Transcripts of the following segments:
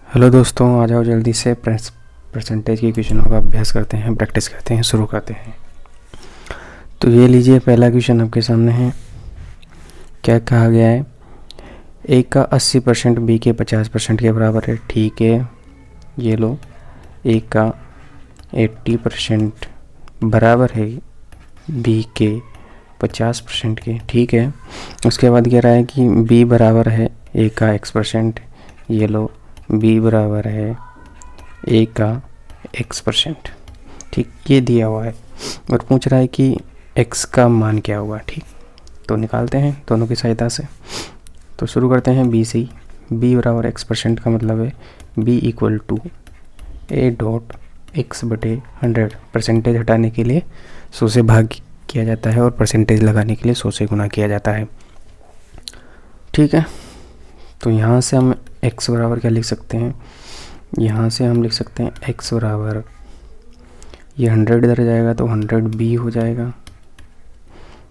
Hello दोस्तों, आ जाओ जल्दी से परसेंटेज के क्वेश्चनों का अभ्यास करते हैं, प्रैक्टिस करते हैं, शुरू करते हैं। तो ये लीजिए, पहला क्वेश्चन आपके सामने है। क्या कहा गया है? ए का 80% बी के 50% के बराबर है। ठीक है, ये लो, ए का 80% बराबर है बी के 50% के। ठीक है, उसके बाद कह रहा है कि बी बराबर है ए का x%। ये लो, बी बराबर है ए का x%। ठीक, ये दिया हुआ है और पूछ रहा है कि x का मान क्या होगा। ठीक, तो निकालते हैं दोनों की सहायता से। तो शुरू करते हैं बी से। बी बराबर x% का मतलब है b equal to a dot x बटे 100। परसेंटेज हटाने के लिए 100 से भाग किया जाता है और परसेंटेज लगाने के लिए 100 से गुना किया जाता है। ठीक है, तो यहाँ से हम x बराबर क्या लिख सकते हैं? यहाँ से हम लिख सकते हैं x बराबर, ये 100 इधर जाएगा तो 100b हो जाएगा।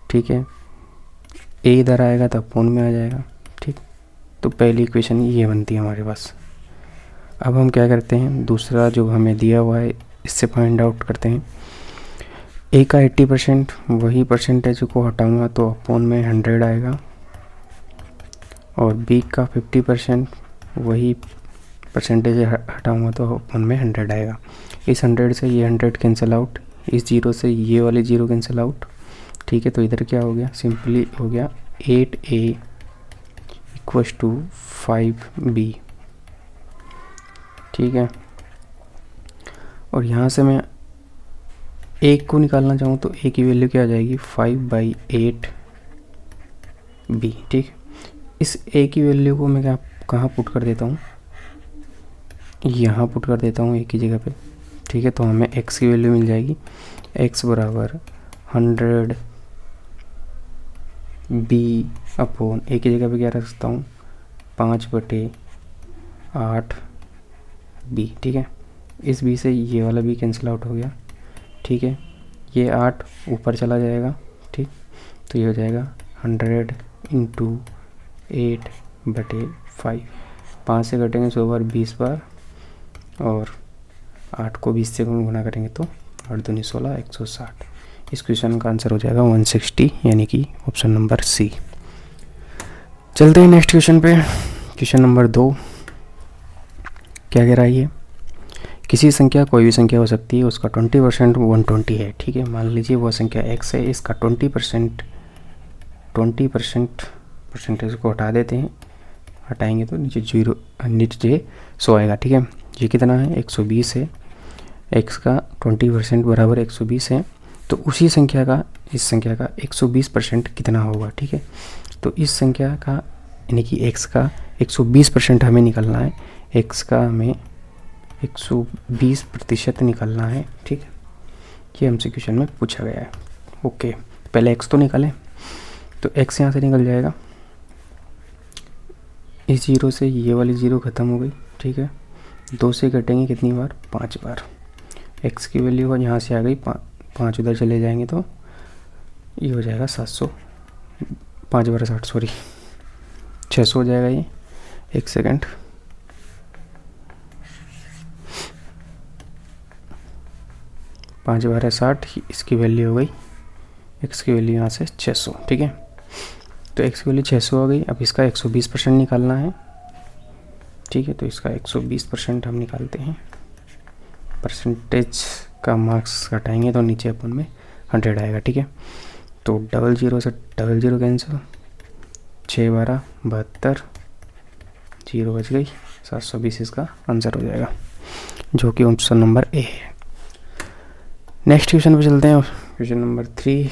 ठीक है, a इधर आएगा तो अपोन में आ जाएगा। ठीक, तो पहली इक्वेशन ये बनती है हमारे पास। अब हम क्या करते हैं, दूसरा जो हमें दिया हुआ है इससे फाइंड आउट करते हैं। a का 80%, वही परसेंटेज को हटाऊंगा तो अपोन में 100 आएगा, और b का 50%, वही परसेंटेज हटाऊंगा तो अपन में 100 आएगा। इस 100 से ये 100 कैंसिल आउट, इस 0 से ये वाले 0 कैंसिल आउट। ठीक है, तो इधर क्या हो गया, सिंपली हो गया 8a इक्वल्स टू 5b। ठीक है, और यहाँ से मैं a को निकालना चाहूँ तो a की वैल्यू क्या आ जाएगी, 5/8b। ठीक, इस a की वैल्यू को मैं कहाँ पुट कर देता हूँ, यहाँ पुट कर देता हूँ एक ही जगह पे। ठीक है, तो हमें x की वैल्यू मिल जाएगी, x बराबर 100b अपॉन, एक ही जगह पे क्या रख सकता हूँ, 5/8b। ठीक है, इस b से ये वाला b कैंसिल आउट हो गया। ठीक है, ये 8 ऊपर चला जाएगा। ठीक, तो ये हो जाएगा 100 इंटू 8/5। 5 से घटेंगे 100 बार, 20 बार, और 8 को 20 से गुना करेंगे तो 8 दूनी 16, 160। इस क्वेश्चन का आंसर हो जाएगा 160, यानी कि ऑप्शन नंबर सी। चलते हैं नेक्स्ट क्वेश्चन पे। क्वेश्चन नंबर 2 क्या कह रहा है ये? किसी संख्या, कोई भी संख्या हो सकती है, उसका 20% 120 है। ठीक है, मान लीजिए वो संख्या x है, इसका 20% परसेंटेज को हटा देते हैं। हटाएंगे तो नीचे 100 आएगा। ठीक है, ये कितना है, 120 है। x का 20% बराबर 120 है, तो उसी संख्या का, इस संख्या का 120% कितना होगा। ठीक है, तो इस संख्या का यानी कि x का 120% हमें निकालना है। x का हमें 120% निकालना है। ठीक है, ये हमसे क्वेश्चन में पूछा गया है। ओके, पहले x तो निकालें, तो x यहाँ से निकल जाएगा, इस 0 से ये वाली 0 ख़त्म हो गई। ठीक है, 2 से घटेंगे कितनी बार, 5 बार। x की वैल्यू यहाँ से आ गई 5 उधर चले जाएंगे तो ये हो जाएगा 700, 5 बार 60, सॉरी 600 हो जाएगा ये। एक सेकंड, पाँच बार 60, इसकी वैल्यू हो गई, x की वैल्यू यहाँ से 600। ठीक है, तो x की वैल्यू 600 हो गई। अब इसका 120% निकालना है। ठीक है, तो इसका 120% हम निकालते हैं। परसेंटेज का मार्क्स घटाएंगे तो नीचे अपन में 100 आएगा। ठीक है, तो 00 से 00 कैंसिल, 6 12 72, 0 बच गई, 720 इसका आंसर हो जाएगा, जो कि ऑप्शन नंबर ए है। नेक्स्ट क्वेश्चन पे चलते हैं, क्वेश्चन नंबर 3।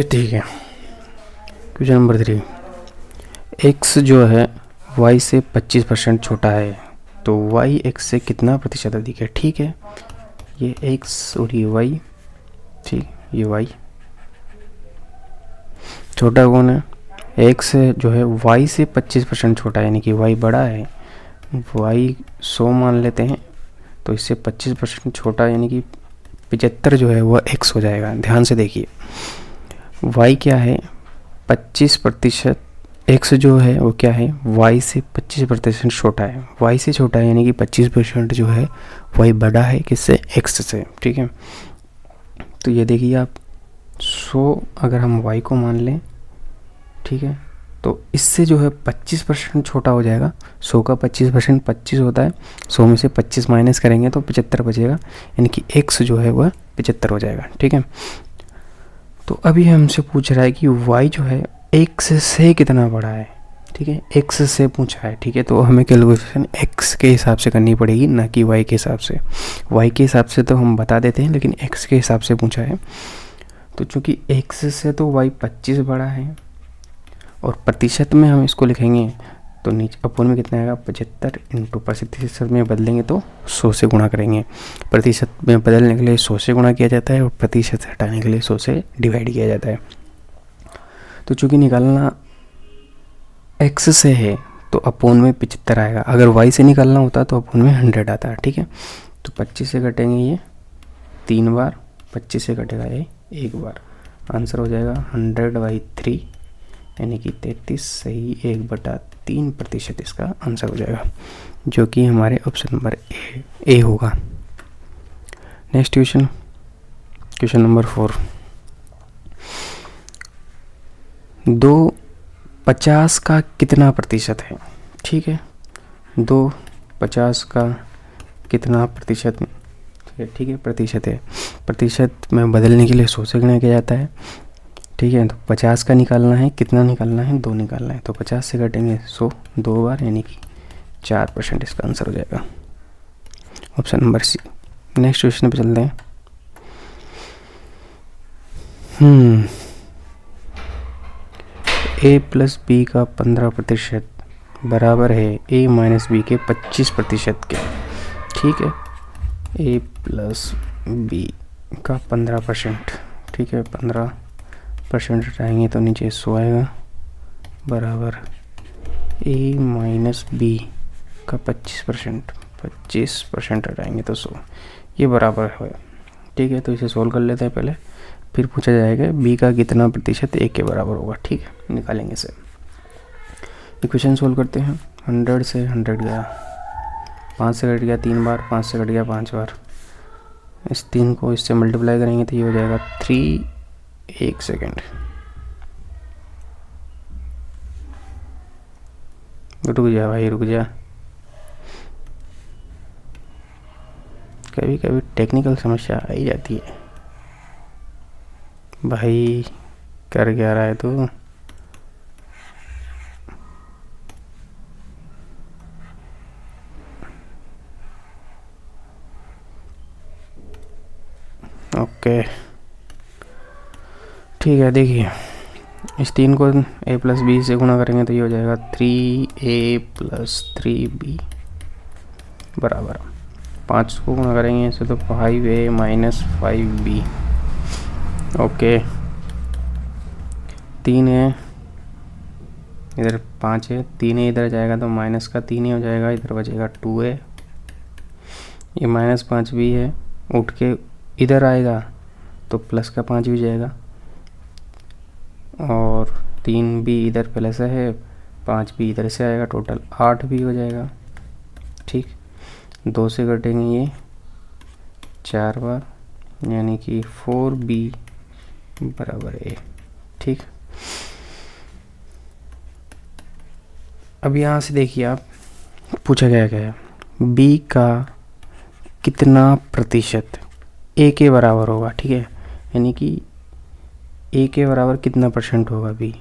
ठीक है, क्वेश्चन नंबर 3। x जो है y से 25% छोटा है, तो y x से कितना प्रतिशत अधिक है। ठीक है, ये x और ये y, ठीक, ये y छोटा कौन है, x जो है y से 25% छोटा है, यानी कि y बड़ा है। y 100 मान लेते हैं, तो इससे 25% छोटा, यानी कि 75 जो है वह x हो जाएगा। ध्यान से देखिए, y क्या है 25%, x जो है वो क्या है y से 25% छोटा है, y से छोटा है, यानी कि 25% जो है y बड़ा है किससे, x से, ठीक है। तो ये देखिए आप 100 अगर हम y को मान लें, ठीक है, तो इससे जो है 25% छोटा हो जाएगा। 100 का 25% 25 होता है, 100 में से 25 माइनस करेंगे तो 75 बचेगा, यानी कि x जो है वह 75 हो जाएगा, ठीक है। तो अभी हमसे पूछ रहा है कि y जो है x से कितना बड़ा है, ठीक है, x से पूछा है, ठीक है। तो हमें कैलकुलेशन x के हिसाब से करनी पड़ेगी, ना कि y के हिसाब से। y के हिसाब से तो हम बता देते हैं, लेकिन x के हिसाब से पूछा है। तो चूँकि x से तो y 25 बड़ा है, और प्रतिशत में हम इसको लिखेंगे तो नीचे अपोन में कितना आएगा 75 इंटू प्रतिशत में बदलेंगे तो 100 से गुणा करेंगे। प्रतिशत में बदलने के लिए 100 से गुणा किया जाता है, और प्रतिशत से हटाने के लिए 100 से डिवाइड किया जाता है। तो चूँकि निकालना x से है तो अपोन में 75 आएगा, अगर y से निकालना होता तो अपोन में 100 आता है, ठीक है। तो 25 से कटेंगे ये 3 बार, 25 से कटेगा ये 1 बार, आंसर हो जाएगा 100/3, यानी कि 33 सही 1/3% इसका आंसर हो जाएगा, जो कि हमारे ऑप्शन नंबर ए होगा। Next question number 4। 2 50 का कितना प्रतिशत है, ठीक है। 2 50 का कितना प्रतिशत, ठीक है, प्रतिशत है। प्रतिशत में बदलने के लिए 100 से गुणा किया जाता है, ठीक है। तो 50 का निकालना है, कितना निकालना है, 2 निकालना है, तो 50 से कटेंगे 100 2 बार, यानी कि 4% इसका आंसर हो जाएगा, option number C. Next question पे चलते हैं। a प्लस बी का 15% बराबर है a माइनस बी के 25% के, ठीक है। a प्लस बी का 15%, ठीक है, 15% हटाएंगे तो नीचे 100 आएगा, बराबर a माइनस बी का 25% हटाएंगे तो 100, ये बराबर है, ठीक है। तो इसे सोल्व कर लेते हैं पहले, फिर पूछा जाएगा b का कितना प्रतिशत a के बराबर होगा, ठीक है। निकालेंगे इसे, इक्वेशन सोल्व करते हैं। 100 से 100 गया, 5 से कट गया 3 बार, 5 से कट गया 5 बार, इस 3 को इससे मल्टीप्लाई करेंगे तो ये हो जाएगा 3, 1 सेकेंड, रुक जा भाई रुक जा, कभी कभी टेक्निकल समस्या आ ही जाती है भाई, कर क्या रहा है तू। ओके ठीक है, देखिए इस 3 को a प्लस बी से गुणा करेंगे तो ये हो जाएगा 3a प्लस 3b बराबर 5 को गुणा करेंगे इससे तो 5a माइनस 5b। ओके 3 है इधर, 5 है, 3 है इधर जाएगा तो माइनस का 3 ही हो जाएगा, इधर बचेगा 2a, ये माइनस 5b है, उठ के इधर आएगा तो प्लस का 5 भी जाएगा, और 3 भी इधर प्लस है, 5 भी इधर से आएगा, टोटल 8 भी हो जाएगा, ठीक। 2 से कटेंगे ये 4 बार, यानी कि 4b बराबर a, ठीक। अब यहाँ से देखिए आप, पूछा गया क्या है b का कितना प्रतिशत a के बराबर होगा, ठीक है, यानी कि a के बराबर कितना परसेंट होगा b,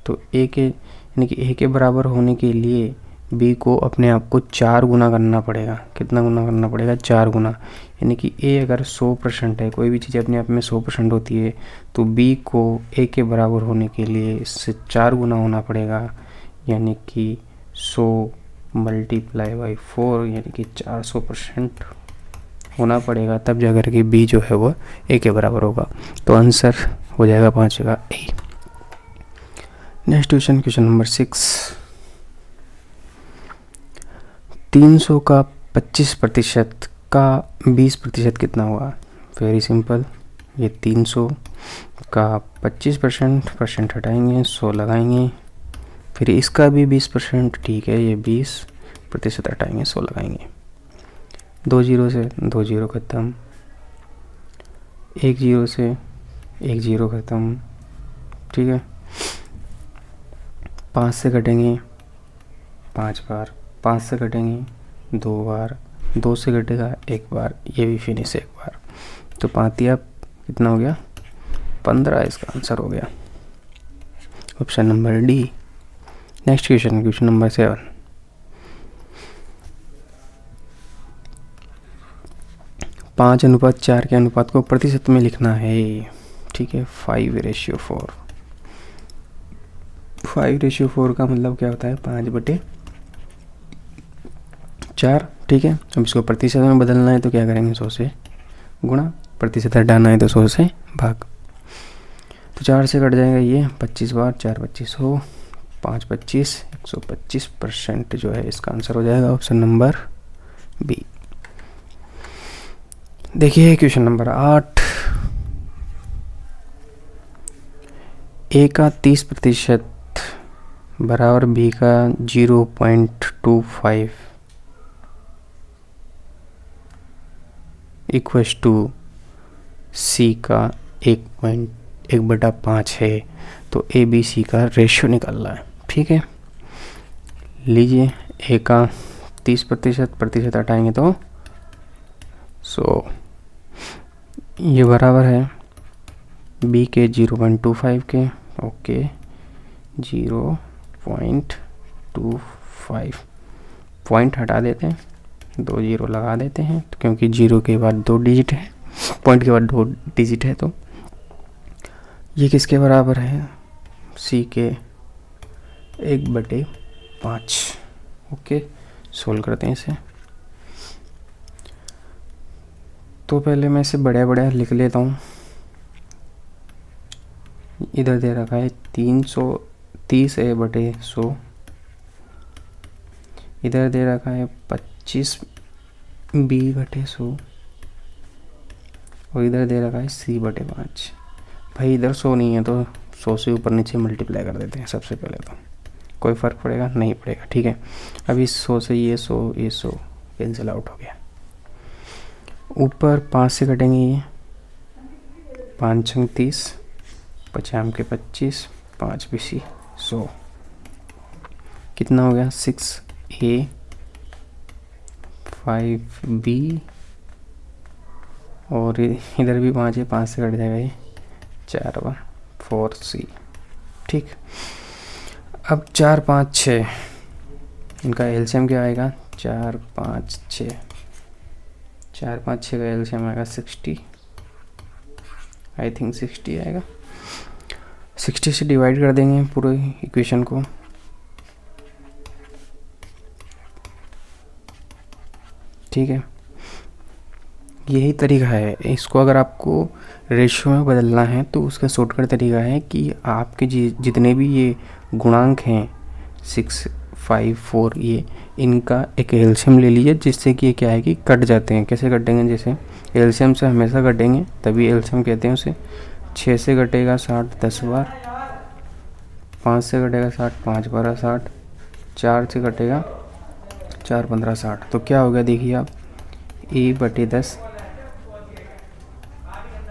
तो a के यानी कि a के बराबर होने के लिए b को अपने आप को 4 गुना करना पड़ेगा। कितना गुना करना पड़ेगा, 4 गुना, यानी कि a अगर 100% है, कोई भी चीज़ अपने आप में 100% होती है, तो b को a के बराबर होने के लिए इससे 4 गुना होना पड़ेगा, यानी कि 100 मल्टीप्लाई बाई 4, यानी कि 400% होना पड़ेगा, तब जाकर के b जो है वो a के बराबर होगा। तो आंसर हो जाएगा 5 जगह ए। Next question number 6। 300 का 25% का 20% कितना हुआ, वेरी सिंपल, ये 300 का 25% हटाएंगे, 100 लगाएंगे, फिर इसका भी 20%, ठीक है, ये 20% हटाएंगे, 100 लगाएंगे। 2 जीरो से 2 जीरो ख़त्म, 1 जीरो से 1 जीरो ख़त्म, ठीक है। 5 से कटेंगे 5 बार, 5 से कटेंगे 2 बार, 2 से कटेगा 1 बार, ये भी फिनिश 1 बार। तो 5 या कितना हो गया, 15 इसका आंसर हो गया, option number D. Next question, question number 7। 5:4 के अनुपात को प्रतिशत में लिखना है, ठीक है। 5:4, 5:4 का मतलब क्या होता है, 5/4, ठीक है। अब इसको प्रतिशत में बदलना है तो क्या करेंगे, 100 से गुणा, प्रतिशत हटाना है तो 100 से भाग। तो 4 से कट जाएगा ये 25 बार, 4 25 हो, 5 25, 125% जो है इसका आंसर हो जाएगा, ऑप्शन नंबर बी। देखिए क्वेश्चन नंबर 8। ए का 30% बराबर बी का 0.25 इक्वल्स टू सी का 1/5 है। तो ए बी सी का रेशियो निकालना है, ठीक है। लीजिए, ए का 30% हटाएंगे तो 100, ये बराबर है बी के 0.25 के, ओके 0.25, पॉइंट हटा देते हैं, 2 जीरो लगा देते हैं, तो क्योंकि 0 के बाद 2 डिजिट है, पॉइंट के बाद 2 डिजिट है, तो ये किसके बराबर है, सी के 1/5। ओके, सोल्व करते हैं इसे। तो पहले मैं इसे बढ़िया लिख लेता हूँ। इधर दे रखा है 330A/100, इधर दे रखा है 25B/100 और इधर दे रखा है C/5। भाई इधर 100 नहीं है तो 100 से ऊपर नीचे मल्टीप्लाई कर देते हैं सबसे पहले, तो कोई फ़र्क पड़ेगा नहीं पड़ेगा, ठीक है। अभी 100 से ये 100 कैंसिल आउट हो गया। ऊपर 5 से कटेंगे, ये 5 छंग 30, 50 के 25, 5 BC 100, कितना हो गया 6A 5B और इधर भी 5 है, 5 से कट जाएगा ये 4 4C, ठीक। अब 4 5 6 इनका एलसीएम क्या आएगा, 4 5 6, 4 5 6 का एलसीएम आएगा 60, आई थिंक 60 आएगा। 60 से डिवाइड कर देंगे पूरे इक्वेशन को, ठीक है। यही तरीका है, इसको अगर आपको रेशियो में बदलना है तो उसका शॉर्टकट तरीका है कि आपके जितने भी ये गुणांक हैं 6 5 4 ये इनका एक एलसीएम ले लीजिए, जिससे कि ये क्या है कि कट जाते हैं। कैसे कटेंगे, जैसे एलसीएम से हमेशा कटेंगे तभी एलसीएम कहते हैं उसे। 6 से कटेगा 60 10 बार, 5 से कटेगा 60 5 12 60, 4 से कटेगा 4 15 60। तो क्या हो गया देखिए आप, E/10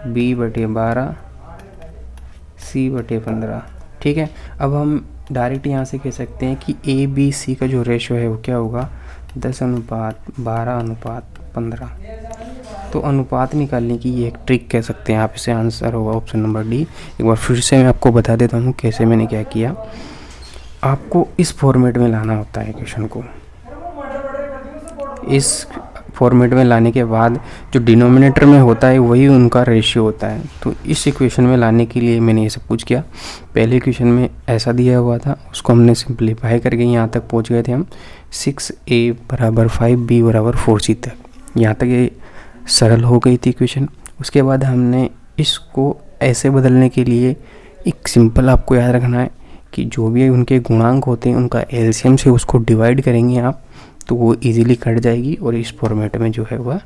B/12 C/15, ठीक है। अब हम डायरेक्ट यहाँ से कह सकते हैं कि ABC का जो रेशियो है वो क्या होगा, 10:12:15। तो अनुपात निकालने की ये एक ट्रिक कह सकते हैं आप इसे, आंसर होगा ऑप्शन नंबर डी। एक बार फिर से मैं आपको बता देता हूँ कैसे मैंने क्या किया। आपको इस फॉर्मेट में लाना होता है क्वेश्चन को, इस फॉर्मेट में लाने के बाद जो डिनोमिनेटर में होता है वही उनका रेशियो होता है। तो इस इक्वेशन में लाने के लिए मैंने ये सब कुछ किया। पहले इक्वेशन में ऐसा दिया हुआ था, उसको हमने सिंप्लीफाई करके यहाँ तक पहुँच गए थे हम 6A = 5B = 4C तक। यहाँ तक ये सरल हो गई थी इक्वेशन। उसके बाद हमने इसको ऐसे बदलने के लिए एक सिंपल आपको याद रखना है कि जो भी उनके गुणांक होते हैं उनका एलसीएम से उसको डिवाइड करेंगे आप, तो वो इजीली कट जाएगी और इस फॉर्मेट में जो है वह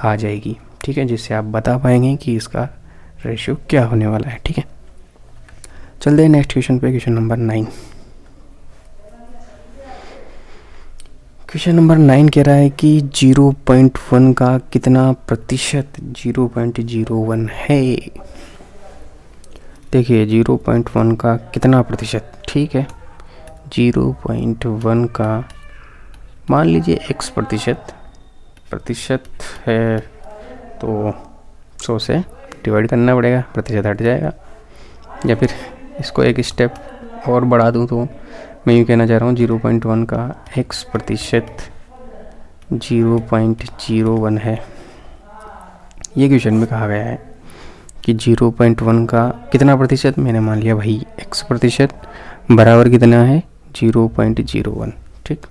आ जाएगी, ठीक। ठीक है, जिससे आप बता पाएंगे कि इसका रेशियो क्या होने वाला है। ठीक है, चलते हैं नेक्स्ट क्वेश्चन पे, क्वेश्चन नंबर 9। क्वेश्चन नंबर 9 कह रहा है कि 0.1 का कितना प्रतिशत 0.01 है। देखिए 0.1 का कितना प्रतिशत, ठीक है, 0.1 का मान लीजिए x प्रतिशत है तो 100 से डिवाइड करना पड़ेगा, प्रतिशत हट जाएगा। या फिर इसको एक स्टेप और बढ़ा दूँ तो मैं यूँ कहना चाह रहा हूँ 0.1 का x प्रतिशत 0.01 है। ये क्वेश्चन में कहा गया है कि 0.1 का कितना प्रतिशत, मैंने मान लिया भाई x प्रतिशत बराबर कितना है 0.01। ठीक,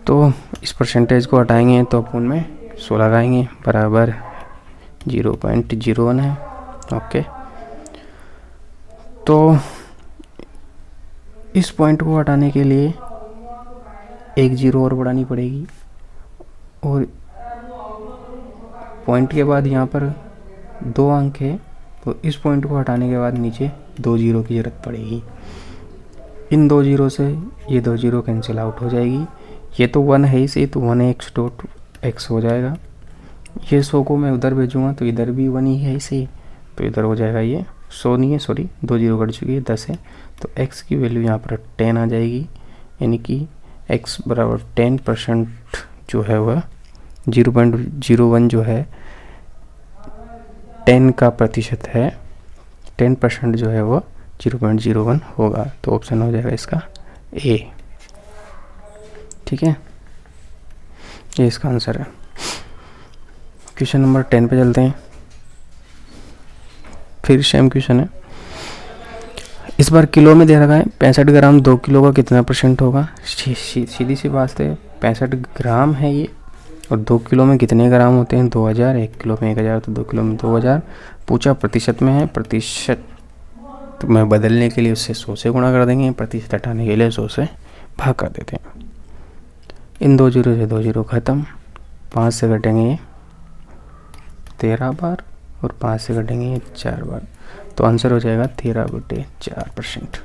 तो इस परसेंटेज को हटाएंगे तो अपन में 100 लगाएंगे, बराबर 0.01 है। ओके, तो इस पॉइंट को हटाने के लिए एक जीरो और बढ़ानी पड़ेगी, और पॉइंट के बाद यहाँ पर 2 अंक है, तो इस पॉइंट को हटाने के बाद नीचे 2 जीरो की ज़रूरत पड़ेगी। इन 2 जीरो से ये 2 जीरो कैंसिल आउट हो जाएगी। ये तो 1 है इसे, तो 1x डॉट x हो जाएगा। ये 100 को मैं उधर भेजूँगा तो इधर भी 1 ही है इसे, तो इधर हो जाएगा ये 100 नहीं है, सॉरी 2 जीरो कट चुकी है, 10 है, तो x की वैल्यू यहाँ पर 10 आ जाएगी। यानी कि x बराबर 10% जो है वह 0.01 जो है 10 का प्रतिशत है, 10% जो है वो 0.01 होगा। तो ऑप्शन हो जाएगा इसका A। ठीक है, ये इसका आंसर है। क्वेश्चन नंबर 10 पे चलते हैं। फिर सेम क्वेश्चन है, इस बार किलो में दे रखा है 65 ग्राम 2 किलो का कितना % होगा। सीधी सी बात है, 65 ग्राम है ये, और 2 किलो में कितने ग्राम होते हैं 2000, 1 किलो में 1000, तो 2 किलो में 2000। पूछा प्रतिशत में है, प्रतिशत में बदलने के लिए उससे 100 से गुणा कर देंगे, प्रतिशत हटाने के लिए 100 से भाग कर देते हैं। इन 2 जीरो से 2 जीरो ख़त्म, 5 से कटेंगे 13 बार, और 5 से कटेंगे 4 बार, तो आंसर हो जाएगा 13/4%।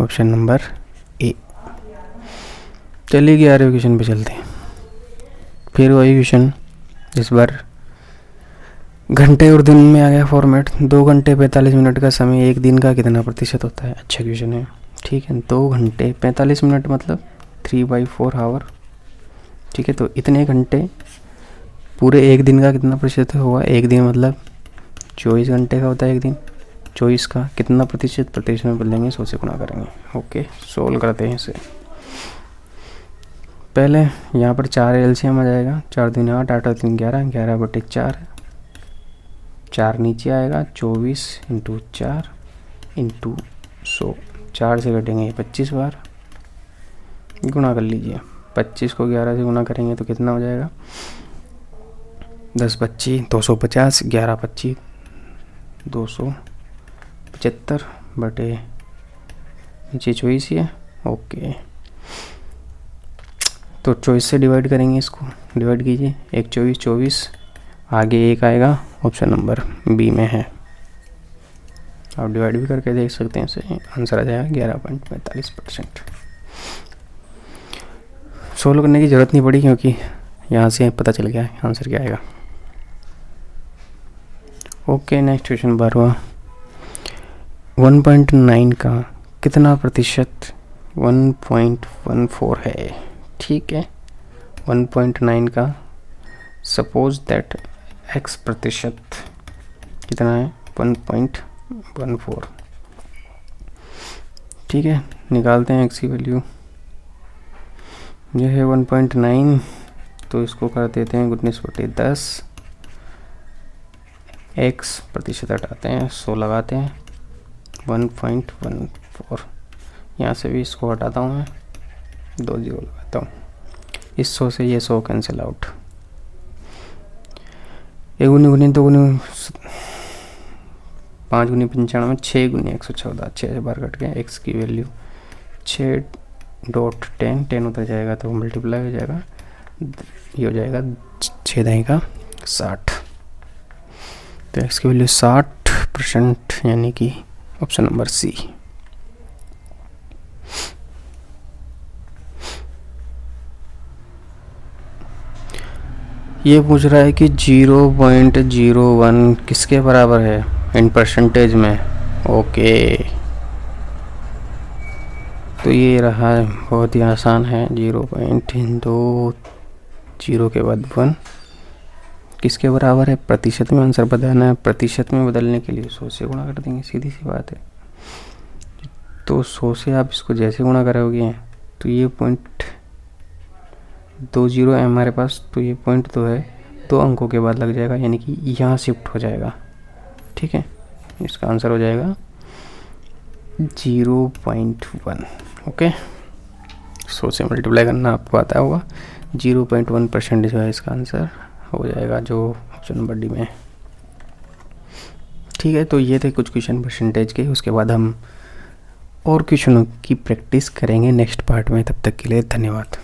Option number A. चलिए 11वें क्वेश्चन पे चलते हैं। फिर वही क्वेश्चन, इस बार घंटे और दिन में आ गया फॉर्मेट। 2 घंटे 45 मिनट का समय 1 दिन का कितना प्रतिशत होता है। अच्छा क्वेश्चन है, ठीक है। 2 घंटे 45 मिनट मतलब 3/4 आवर, ठीक है। तो इतने घंटे पूरे 1 दिन का कितना प्रतिशत होगा। 1 दिन मतलब 24 घंटे का होता है 1 दिन। 24 का कितना प्रतिशत में बदलेंगे, 100 से गुणा करेंगे। ओके, सोल्व करते हैं इसे। पहले यहाँ पर 4 एलसीएम आ जाएगा, 4 दूनी 8, 8 3 11, 11/4, 4 नीचे आएगा, 24 × 4 × 100, 4 से कटेंगे 25 बार, गुणा कर लीजिए। 25 को 11 से गुणा करेंगे तो कितना हो जाएगा, 10 25 250, 11 25 275 बटे नीचे 24 ही है। ओके, तो 24 से डिवाइड करेंगे, इसको डिवाइड कीजिए। 1 24 24, आगे 1 आएगा, ऑप्शन नंबर बी में है। आप डिवाइड भी करके देख सकते हैं, इसे आंसर आ जाएगा 11.45%। सोल्व करने की ज़रूरत नहीं पड़ी क्योंकि यहाँ से पता चल गया है आंसर क्या आएगा। Okay, next question 12वां। 1.9 का कितना प्रतिशत 1.14 है। ठीक है, 1.9 का सपोज दैट x प्रतिशत कितना है 1.14। ठीक है, निकालते हैं x की वैल्यू। यह है 1.9, तो इसको कर देते हैं 19/10। x प्रतिशत हटाते हैं, 100 लगाते हैं, 1.14। यहाँ से भी इसको हटाता हूँ मैं, 2 जीरो लगाता हूँ। इस 100 से ये 100 कैंसिल आउट। 1 गुनी 2 गुनी 5 गुनी 95, 6 गुनी 114, 6 बार कट गया। x की वैल्यू 6.10, 10 उतर जाएगा तो मल्टीप्लाई हो जाएगा ये हो जाएगा 6 का 60। तो x की वैल्यू 60% यानी कि ऑप्शन नंबर सी। ये पूछ रहा है कि 0.01 किसके बराबर है इन परसेंटेज में। ओके, तो ये रहा, बहुत ही आसान है। 0.2 जीरो के बाद 1 किसके बराबर है, प्रतिशत में आंसर बताना है। प्रतिशत में बदलने के लिए 100 से गुणा कर देंगे, सीधी सी बात है। तो 100 से आप इसको जैसे गुणा करोगे तो ये 0.20 है हमारे पास, तो ये 0.2 है, 2 अंकों के बाद लग जाएगा, यानी कि यहाँ शिफ्ट हो जाएगा। ठीक है, इसका आंसर हो जाएगा 0.1। ओके, 100 से मल्टीप्लाई करना आपको आता होगा। 0.1% जो है इसका आंसर हो जाएगा, जो ऑप्शन नंबर डी में। ठीक है, तो ये थे कुछ क्वेश्चन परसेंटेज के। उसके बाद हम और क्वेश्चनों की प्रैक्टिस करेंगे नेक्स्ट पार्ट में। तब तक के लिए धन्यवाद।